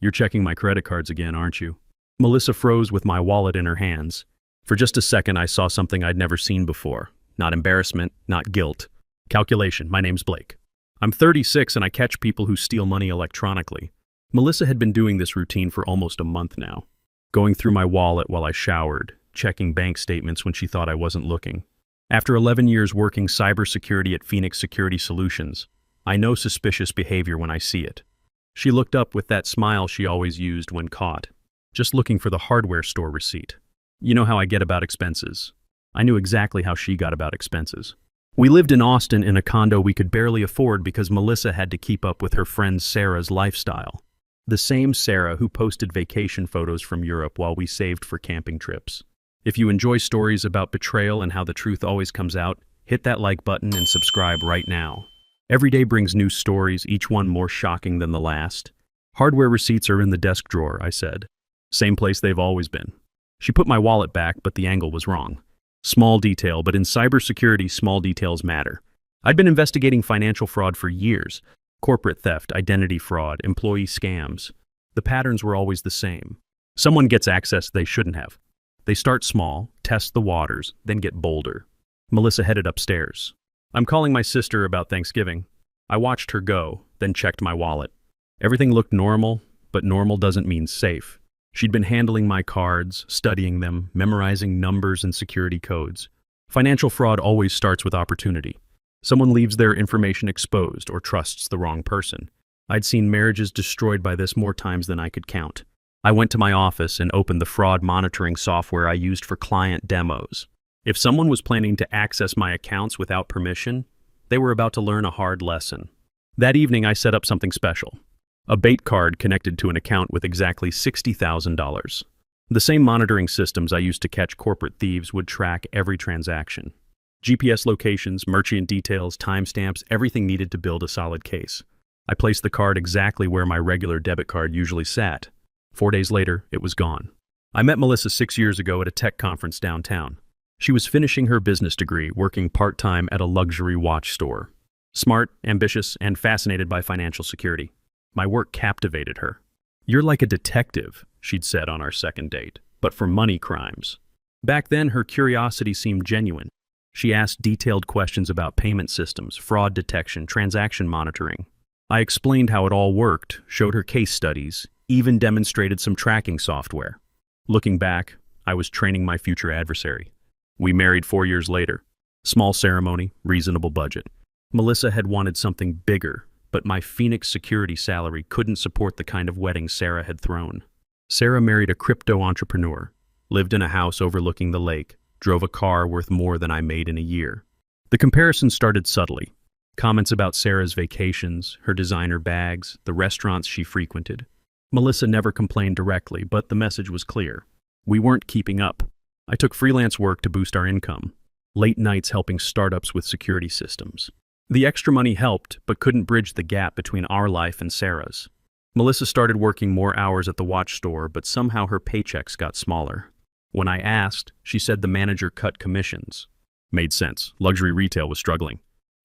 You're checking my credit cards again, aren't you? Melissa froze with my wallet in her hands. For just a second, I saw something I'd never seen before. Not embarrassment, not guilt. Calculation. My name's Blake. I'm 36 and I catch people who steal money electronically. Melissa had been doing this routine for almost a month now. Going through my wallet while I showered, checking bank statements when she thought I wasn't looking. After 11 years working cybersecurity at Phoenix Security Solutions, I know suspicious behavior when I see it. She looked up with that smile she always used when caught, just looking for the hardware store receipt. You know how I get about expenses. I knew exactly how she got about expenses. We lived in Austin in a condo we could barely afford because Melissa had to keep up with her friend Sarah's lifestyle. The same Sarah who posted vacation photos from Europe while we saved for camping trips. If you enjoy stories about betrayal and how the truth always comes out, hit that like button and subscribe right now. Every day brings new stories, each one more shocking than the last. Hardware receipts are in the desk drawer, I said. Same place they've always been. She put my wallet back, but the angle was wrong. Small detail, but in cybersecurity, small details matter. I'd been investigating financial fraud for years. Corporate theft, identity fraud, employee scams. The patterns were always the same. Someone gets access they shouldn't have. They start small, test the waters, then get bolder. Melissa headed upstairs. I'm calling my sister about Thanksgiving. I watched her go, then checked my wallet. Everything looked normal, but normal doesn't mean safe. She'd been handling my cards, studying them, memorizing numbers and security codes. Financial fraud always starts with opportunity. Someone leaves their information exposed or trusts the wrong person. I'd seen marriages destroyed by this more times than I could count. I went to my office and opened the fraud monitoring software I used for client demos. If someone was planning to access my accounts without permission, they were about to learn a hard lesson. That evening, I set up something special. A bait card connected to an account with exactly $60,000. The same monitoring systems I used to catch corporate thieves would track every transaction. GPS locations, merchant details, timestamps, everything needed to build a solid case. I placed the card exactly where my regular debit card usually sat. 4 days later, it was gone. I met Melissa 6 years ago at a tech conference downtown. She was finishing her business degree, working part-time at a luxury watch store. Smart, ambitious, and fascinated by financial security. My work captivated her. "You're like a detective," she'd said on our second date, "but for money crimes." Back then, her curiosity seemed genuine. She asked detailed questions about payment systems, fraud detection, transaction monitoring. I explained how it all worked, showed her case studies, even demonstrated some tracking software. Looking back, I was training my future adversary. We married 4 years later. Small ceremony, reasonable budget. Melissa had wanted something bigger, but my Phoenix security salary couldn't support the kind of wedding Sarah had thrown. Sarah married a crypto entrepreneur, lived in a house overlooking the lake, drove a car worth more than I made in a year. The comparison started subtly. Comments about Sarah's vacations, her designer bags, the restaurants she frequented. Melissa never complained directly, but the message was clear. We weren't keeping up. I took freelance work to boost our income. Late nights helping startups with security systems. The extra money helped, but couldn't bridge the gap between our life and Sarah's. Melissa started working more hours at the watch store, but somehow her paychecks got smaller. When I asked, she said the manager cut commissions. Made sense. Luxury retail was struggling.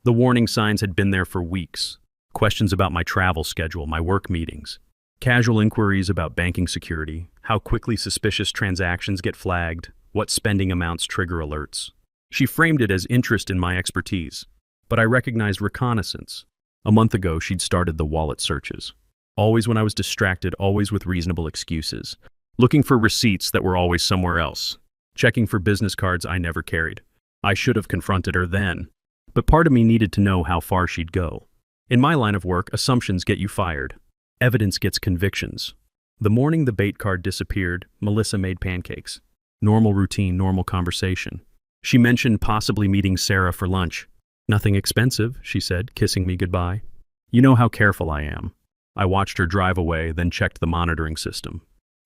The warning signs had been there for weeks. Questions about my travel schedule, my work meetings. Casual inquiries about banking security, how quickly suspicious transactions get flagged, what spending amounts trigger alerts. She framed it as interest in my expertise, but I recognized reconnaissance. A month ago, she'd started the wallet searches. Always when I was distracted, always with reasonable excuses. Looking for receipts that were always somewhere else. Checking for business cards I never carried. I should have confronted her then. But part of me needed to know how far she'd go. In my line of work, assumptions get you fired. Evidence gets convictions. The morning the bait card disappeared, Melissa made pancakes. Normal routine, normal conversation. She mentioned possibly meeting Sarah for lunch. "Nothing expensive," she said, kissing me goodbye. You know how careful I am. I watched her drive away, then checked the monitoring system.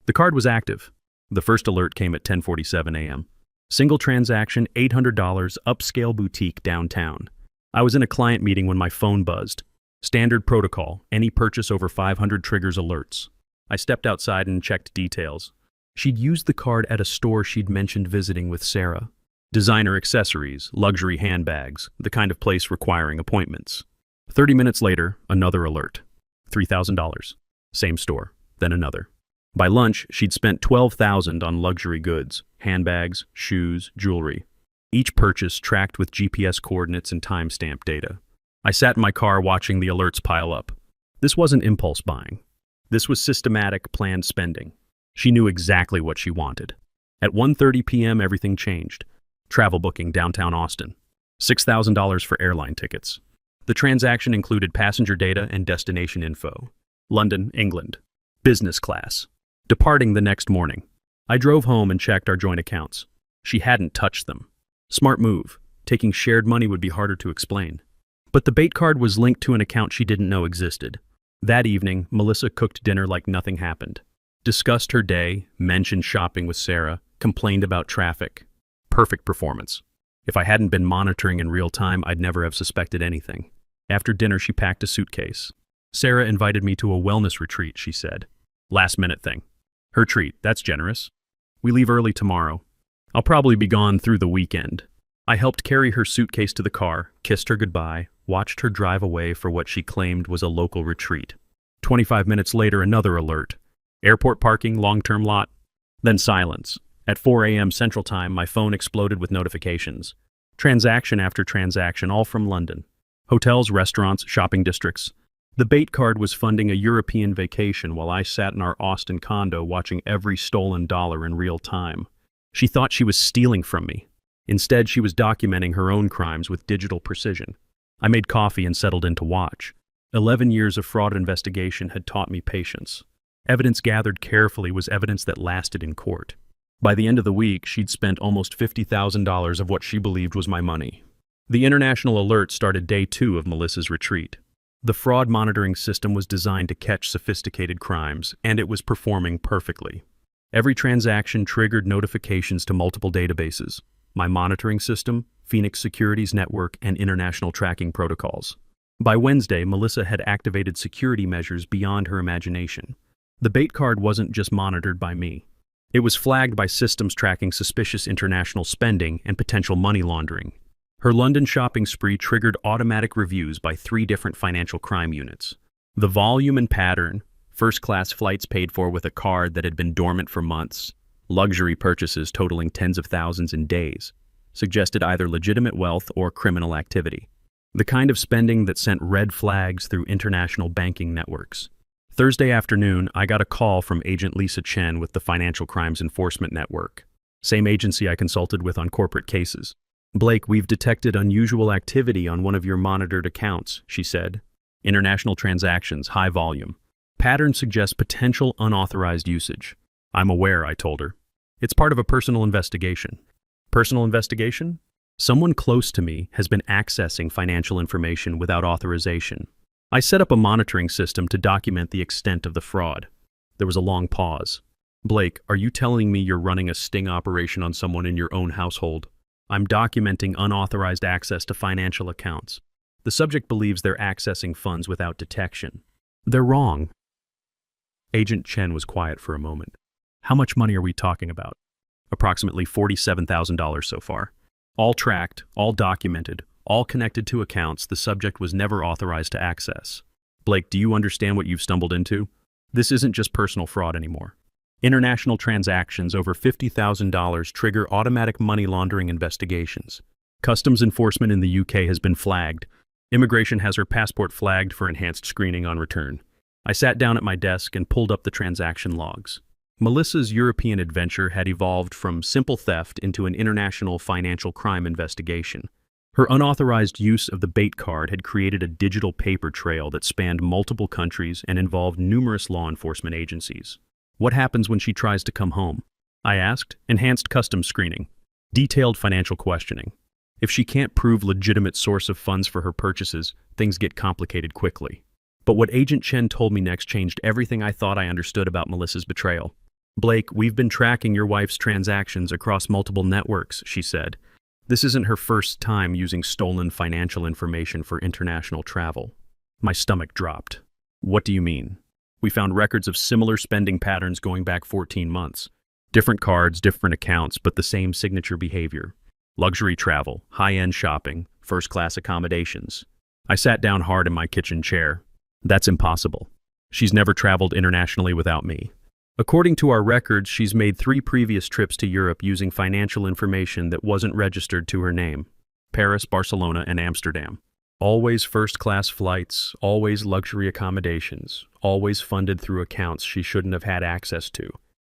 The card was active. The first alert came at 10:47 a.m. Single transaction, $800, upscale boutique downtown. I was in a client meeting when my phone buzzed. Standard protocol, any purchase over 500 triggers alerts. I stepped outside and checked details. She'd used the card at a store she'd mentioned visiting with Sarah. Designer accessories, luxury handbags, the kind of place requiring appointments. 30 minutes later, another alert. $3,000. Same store. then another. By lunch, she'd spent $12,000 on luxury goods, handbags, shoes, jewelry. Each purchase tracked with GPS coordinates and timestamp data. I sat in my car watching the alerts pile up. This wasn't impulse buying. This was systematic, planned spending. She knew exactly what she wanted. At 1:30 p.m., everything changed. Travel booking downtown Austin. $6,000 for airline tickets. The transaction included passenger data and destination info. London, England. Business class. Departing the next morning. I drove home and checked our joint accounts. She hadn't touched them. Smart move. Taking shared money would be harder to explain. But the bait card was linked to an account she didn't know existed. That evening, Melissa cooked dinner like nothing happened. Discussed her day, mentioned shopping with Sarah, complained about traffic. Perfect performance. If I hadn't been monitoring in real time, I'd never have suspected anything. After dinner, she packed a suitcase. Sarah invited me to a wellness retreat, she said. Last-minute thing. Her treat, that's generous. We leave early tomorrow. I'll probably be gone through the weekend. I helped carry her suitcase to the car, kissed her goodbye, watched her drive away for what she claimed was a local retreat. 25 minutes later, another alert. Airport parking, long-term lot. Then silence. At 4 a.m. Central Time, my phone exploded with notifications. Transaction after transaction, all from London. Hotels, restaurants, shopping districts. The bait card was funding a European vacation while I sat in our Austin condo watching every stolen dollar in real time. She thought she was stealing from me. Instead, she was documenting her own crimes with digital precision. I made coffee and settled in to watch. 11 years of fraud investigation had taught me patience. Evidence gathered carefully was evidence that lasted in court. By the end of the week, she'd spent almost $50,000 of what she believed was my money. The international alert started day 2 of Melissa's retreat. The fraud monitoring system was designed to catch sophisticated crimes, and it was performing perfectly. Every transaction triggered notifications to multiple databases. My monitoring system, Phoenix Security's network, and international tracking protocols. By Wednesday, Melissa had activated security measures beyond her imagination. The bait card wasn't just monitored by me. It was flagged by systems tracking suspicious international spending and potential money laundering. Her London shopping spree triggered automatic reviews by 3 different financial crime units. The volume and pattern, first-class flights paid for with a card that had been dormant for months, luxury purchases totaling tens of thousands in days, suggested either legitimate wealth or criminal activity. The kind of spending that sent red flags through international banking networks. Thursday afternoon, I got a call from Agent Lisa Chen with the Financial Crimes Enforcement Network, same agency I consulted with on corporate cases. Blake, we've detected unusual activity on one of your monitored accounts, she said. International transactions, high volume. Pattern suggests potential unauthorized usage. I'm aware, I told her. It's part of a personal investigation. Personal investigation? Someone close to me has been accessing financial information without authorization. I set up a monitoring system to document the extent of the fraud. There was a long pause. Blake, are you telling me you're running a sting operation on someone in your own household? I'm documenting unauthorized access to financial accounts. The subject believes they're accessing funds without detection. They're wrong. Agent Chen was quiet for a moment. How much money are we talking about? Approximately $47,000 so far. All tracked, all documented, all connected to accounts the subject was never authorized to access. Blake, do you understand what you've stumbled into? This isn't just personal fraud anymore. International transactions over $50,000 trigger automatic money laundering investigations. Customs enforcement in the UK has been flagged. Immigration has her passport flagged for enhanced screening on return. I sat down at my desk and pulled up the transaction logs. Melissa's European adventure had evolved from simple theft into an international financial crime investigation. Her unauthorized use of the bait card had created a digital paper trail that spanned multiple countries and involved numerous law enforcement agencies. What happens when she tries to come home? I asked. Enhanced customs screening. Detailed financial questioning. If she can't prove legitimate source of funds for her purchases, things get complicated quickly. But what Agent Chen told me next changed everything I thought I understood about Melissa's betrayal. Blake, we've been tracking your wife's transactions across multiple networks, she said. This isn't her first time using stolen financial information for international travel. My stomach dropped. What do you mean? We found records of similar spending patterns going back 14 months. Different cards, different accounts, but the same signature behavior. Luxury travel, high-end shopping, first-class accommodations. I sat down hard in my kitchen chair. That's impossible. She's never traveled internationally without me. According to our records, she's made 3 previous trips to Europe using financial information that wasn't registered to her name. Paris, Barcelona, and Amsterdam. Always first-class flights, always luxury accommodations, always funded through accounts she shouldn't have had access to.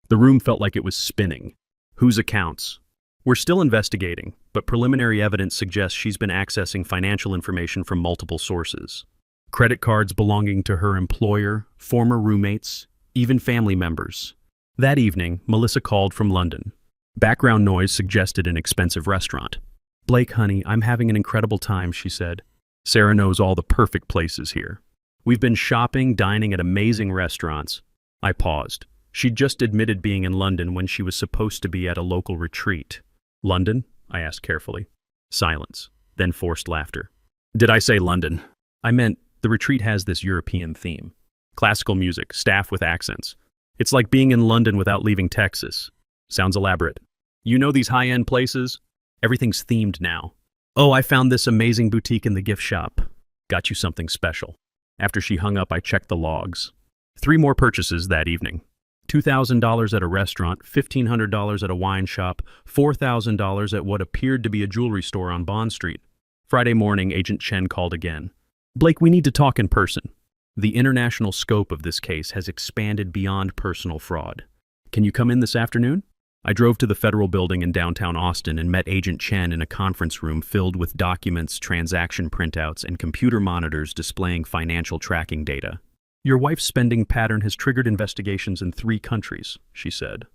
The room felt like it was spinning. Whose accounts? We're still investigating, but preliminary evidence suggests she's been accessing financial information from multiple sources. Credit cards belonging to her employer, former roommates, even family members. That evening, Melissa called from London. Background noise suggested an expensive restaurant. "Blake, honey, I'm having an incredible time," she said. "Sarah knows all the perfect places here. We've been shopping, dining at amazing restaurants." I paused. She'd just admitted being in London when she was supposed to be at a local retreat. "London?" I asked carefully. Silence, then forced laughter. "Did I say London? I meant the retreat has this European theme. Classical music, staff with accents. It's like being in London without leaving Texas. Sounds elaborate. You know these high-end places? Everything's themed now. Oh, I found this amazing boutique in the gift shop. Got you something special." After she hung up, I checked the logs. 3 more purchases that evening. $2,000 at a restaurant, $1,500 at a wine shop, $4,000 at what appeared to be a jewelry store on Bond Street. Friday morning, Agent Chen called again. "Blake, we need to talk in person. The international scope of this case has expanded beyond personal fraud. Can you come in this afternoon?" I drove to the federal building in downtown Austin and met Agent Chen in a conference room filled with documents, transaction printouts, and computer monitors displaying financial tracking data. "Your wife's spending pattern has triggered investigations in 3 countries, she said.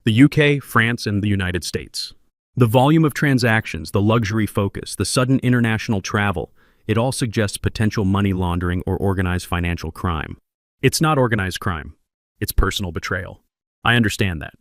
The UK, France, and the United States. The volume of transactions, the luxury focus, the sudden international travel, it all suggests potential money laundering or organized financial crime. It's not organized crime. It's personal betrayal. I understand that.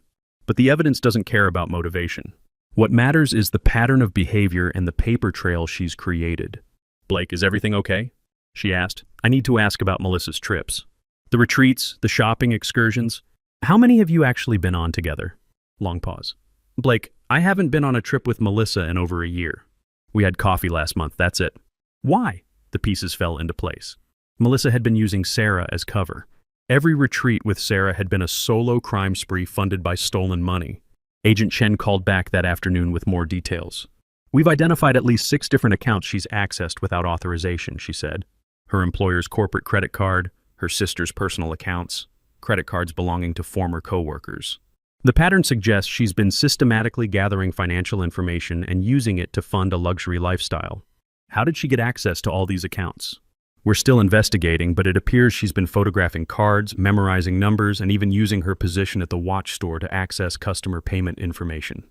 But the evidence doesn't care about motivation. What matters is the pattern of behavior and the paper trail she's created." "Blake, is everything okay?" she asked. "I need to ask about Melissa's trips. The retreats, the shopping excursions. How many have you actually been on together?" Long pause. "Blake, I haven't been on a trip with Melissa in over a year. We had coffee last month, that's it." "Why?" The pieces fell into place. Melissa had been using Sarah as cover. Every retreat with Sarah had been a solo crime spree funded by stolen money. Agent Chen called back that afternoon with more details. "We've identified at least 6 different accounts she's accessed without authorization," she said. Her employer's corporate credit card, her sister's personal accounts, credit cards belonging to former co-workers. The pattern suggests she's been systematically gathering financial information and using it to fund a luxury lifestyle. How did she get access to all these accounts? We're still investigating, but it appears she's been photographing cards, memorizing numbers, and even using her position at the watch store to access customer payment information.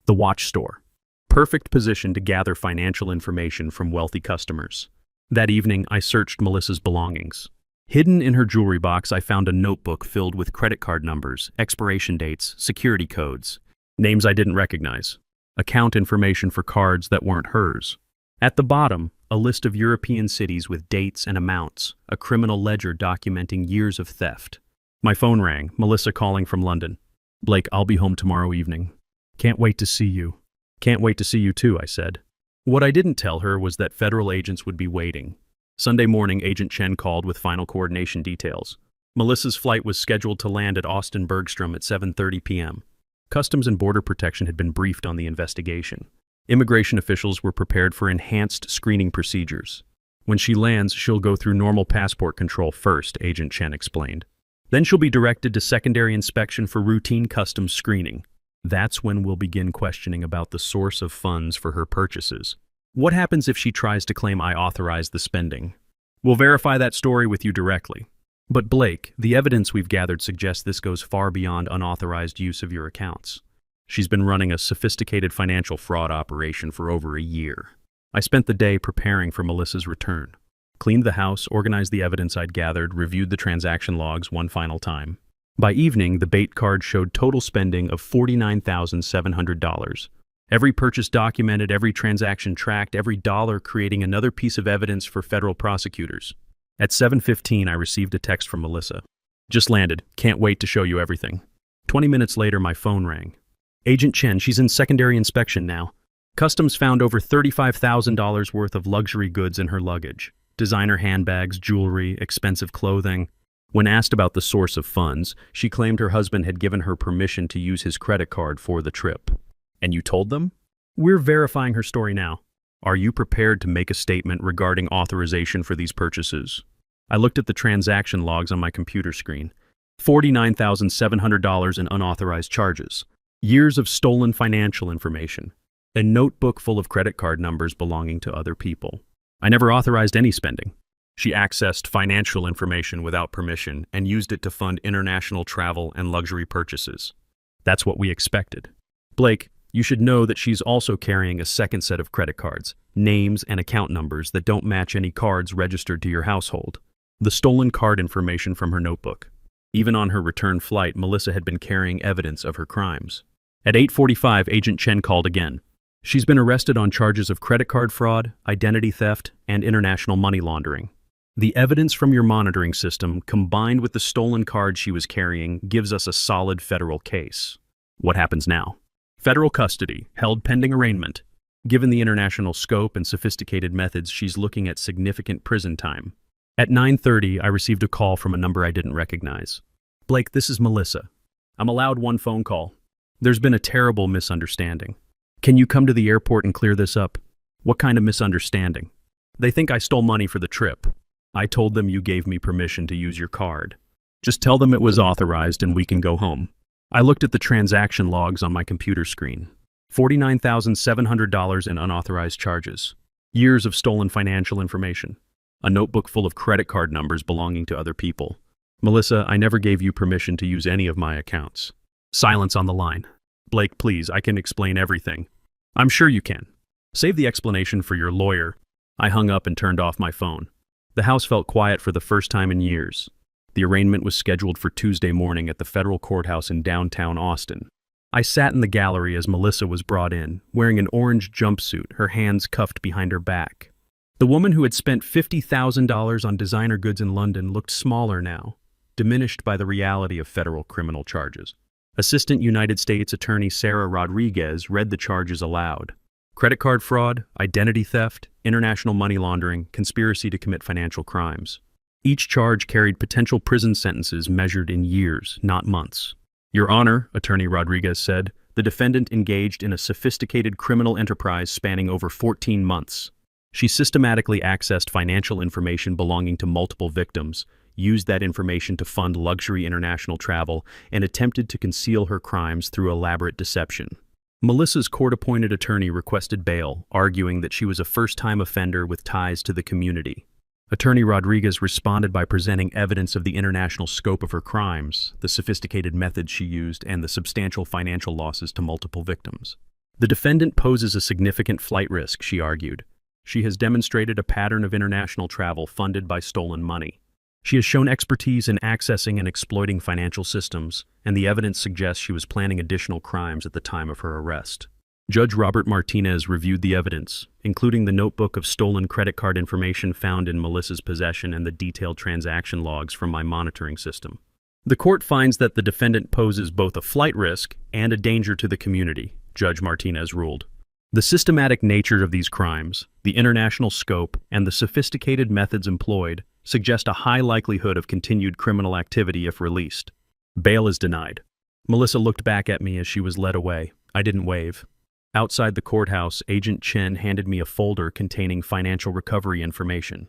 The watch store. Perfect position to gather financial information from wealthy customers. That evening, I searched Melissa's belongings. Hidden in her jewelry box, I found a notebook filled with credit card numbers, expiration dates, security codes, names I didn't recognize, account information for cards that weren't hers. At the bottom, a list of European cities with dates and amounts, a criminal ledger documenting years of theft. My phone rang, Melissa calling from London. "Blake, I'll be home tomorrow evening. Can't wait to see you." "Can't wait to see you too," I said. What I didn't tell her was that federal agents would be waiting. Sunday morning, Agent Chen called with final coordination details. Melissa's flight was scheduled to land at Austin Bergstrom at 7:30 p.m. Customs and Border Protection had been briefed on the investigation. Immigration officials were prepared for enhanced screening procedures. When she lands, she'll go through normal passport control first, Agent Chen explained. Then she'll be directed to secondary inspection for routine customs screening. That's when we'll begin questioning about the source of funds for her purchases. What happens if she tries to claim I authorized the spending? We'll verify that story with you directly. But Blake, the evidence we've gathered suggests this goes far beyond unauthorized use of your accounts. She's been running a sophisticated financial fraud operation for over a year. I spent the day preparing for Melissa's return. Cleaned the house, organized the evidence I'd gathered, reviewed the transaction logs one final time. By evening, the bait card showed total spending of $49,700. Every purchase documented, every transaction tracked, every dollar creating another piece of evidence for federal prosecutors. At 7:15, I received a text from Melissa. "Just landed. Can't wait to show you everything." 20 minutes later, my phone rang. "Agent Chen, she's in secondary inspection now. Customs found over $35,000 worth of luxury goods in her luggage. Designer handbags, jewelry, expensive clothing. When asked about the source of funds, she claimed her husband had given her permission to use his credit card for the trip. And you told them? We're verifying her story now. Are you prepared to make a statement regarding authorization for these purchases? I looked at the transaction logs on my computer screen. $49,700 in unauthorized charges. Years of stolen financial information. A notebook full of credit card numbers belonging to other people. I never authorized any spending. She accessed financial information without permission and used it to fund international travel and luxury purchases. That's what we expected. Blake, you should know that she's also carrying a second set of credit cards, names and account numbers that don't match any cards registered to your household. The stolen card information from her notebook. Even on her return flight, Melissa had been carrying evidence of her crimes. At 8:45, Agent Chen called again. She's been arrested on charges of credit card fraud, identity theft, and international money laundering. The evidence from your monitoring system, combined with the stolen card she was carrying, gives us a solid federal case. What happens now? Federal custody, held pending arraignment. Given the international scope and sophisticated methods, she's looking at significant prison time. At 9:30, I received a call from a number I didn't recognize. Blake, this is Melissa. I'm allowed one phone call. There's been a terrible misunderstanding. Can you come to the airport and clear this up? What kind of misunderstanding? They think I stole money for the trip. I told them you gave me permission to use your card. Just tell them it was authorized and we can go home. I looked at the transaction logs on my computer screen. $49,700 in unauthorized charges. Years of stolen financial information. A notebook full of credit card numbers belonging to other people. Melissa, I never gave you permission to use any of my accounts. Silence on the line. Blake, please, I can explain everything. I'm sure you can. Save the explanation for your lawyer. I hung up and turned off my phone. The house felt quiet for the first time in years. The arraignment was scheduled for Tuesday morning at the federal courthouse in downtown Austin. I sat in the gallery as Melissa was brought in, wearing an orange jumpsuit, her hands cuffed behind her back. The woman who had spent $50,000 on designer goods in London looked smaller now, diminished by the reality of federal criminal charges. Assistant United States Attorney Sarah Rodriguez read the charges aloud. Credit card fraud, identity theft, international money laundering, conspiracy to commit financial crimes. Each charge carried potential prison sentences measured in years, not months. Your Honor, Attorney Rodriguez said, the defendant engaged in a sophisticated criminal enterprise spanning over 14 months. She systematically accessed financial information belonging to multiple victims, used that information to fund luxury international travel, and attempted to conceal her crimes through elaborate deception. Melissa's court-appointed attorney requested bail, arguing that she was a first-time offender with ties to the community. Attorney Rodriguez responded by presenting evidence of the international scope of her crimes, the sophisticated methods she used, and the substantial financial losses to multiple victims. The defendant poses a significant flight risk, she argued. She has demonstrated a pattern of international travel funded by stolen money. She has shown expertise in accessing and exploiting financial systems, and the evidence suggests she was planning additional crimes at the time of her arrest. Judge Robert Martinez reviewed the evidence, including the notebook of stolen credit card information found in Melissa's possession and the detailed transaction logs from my monitoring system. The court finds that the defendant poses both a flight risk and a danger to the community, Judge Martinez ruled. The systematic nature of these crimes, the international scope, and the sophisticated methods employed suggest a high likelihood of continued criminal activity if released. Bail is denied. Melissa looked back at me as she was led away. I didn't wave. Outside the courthouse, Agent Chen handed me a folder containing financial recovery information.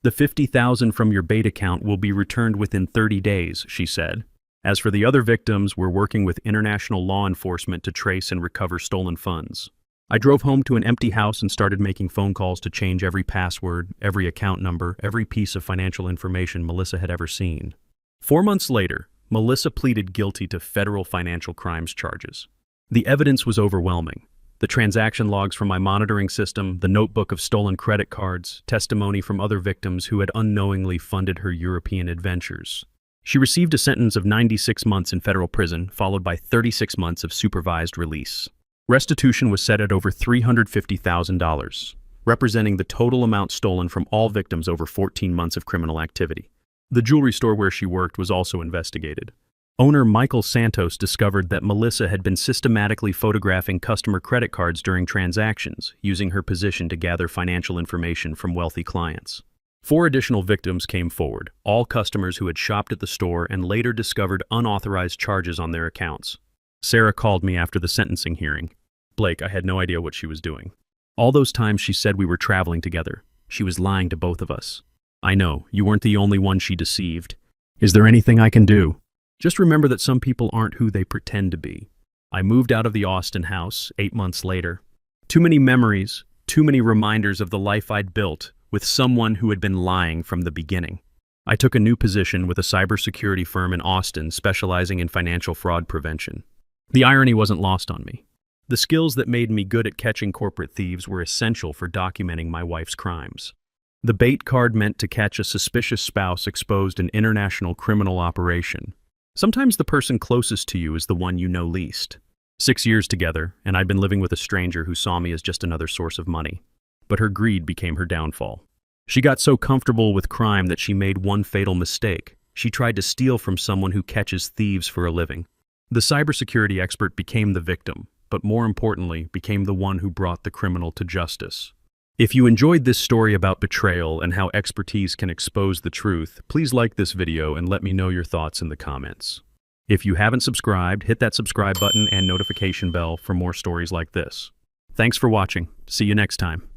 The $50,000 from your bait account will be returned within 30 days, she said. As for the other victims, we're working with international law enforcement to trace and recover stolen funds. I drove home to an empty house and started making phone calls to change every password, every account number, every piece of financial information Melissa had ever seen. 4 months later, Melissa pleaded guilty to federal financial crimes charges. The evidence was overwhelming. The transaction logs from my monitoring system, the notebook of stolen credit cards, testimony from other victims who had unknowingly funded her European adventures. She received a sentence of 96 months in federal prison, followed by 36 months of supervised release. Restitution was set at over $350,000, representing the total amount stolen from all victims over 14 months of criminal activity. The jewelry store where she worked was also investigated. Owner Michael Santos discovered that Melissa had been systematically photographing customer credit cards during transactions, using her position to gather financial information from wealthy clients. 4 additional victims came forward, all customers who had shopped at the store and later discovered unauthorized charges on their accounts. Sarah called me after the sentencing hearing. Blake, I had no idea what she was doing. All those times she said we were traveling together. She was lying to both of us. I know, you weren't the only one she deceived. Is there anything I can do? Just remember that some people aren't who they pretend to be. I moved out of the Austin house 8 months later. Too many memories, too many reminders of the life I'd built with someone who had been lying from the beginning. I took a new position with a cybersecurity firm in Austin specializing in financial fraud prevention. The irony wasn't lost on me. The skills that made me good at catching corporate thieves were essential for documenting my wife's crimes. The bait card meant to catch a suspicious spouse exposed an international criminal operation. Sometimes the person closest to you is the one you know least. 6 years together, and I'd been living with a stranger who saw me as just another source of money. But her greed became her downfall. She got so comfortable with crime that she made one fatal mistake. She tried to steal from someone who catches thieves for a living. The cybersecurity expert became the victim, but more importantly, became the one who brought the criminal to justice. If you enjoyed this story about betrayal and how expertise can expose the truth, please like this video and let me know your thoughts in the comments. If you haven't subscribed, hit that subscribe button and notification bell for more stories like this. Thanks for watching. See you next time.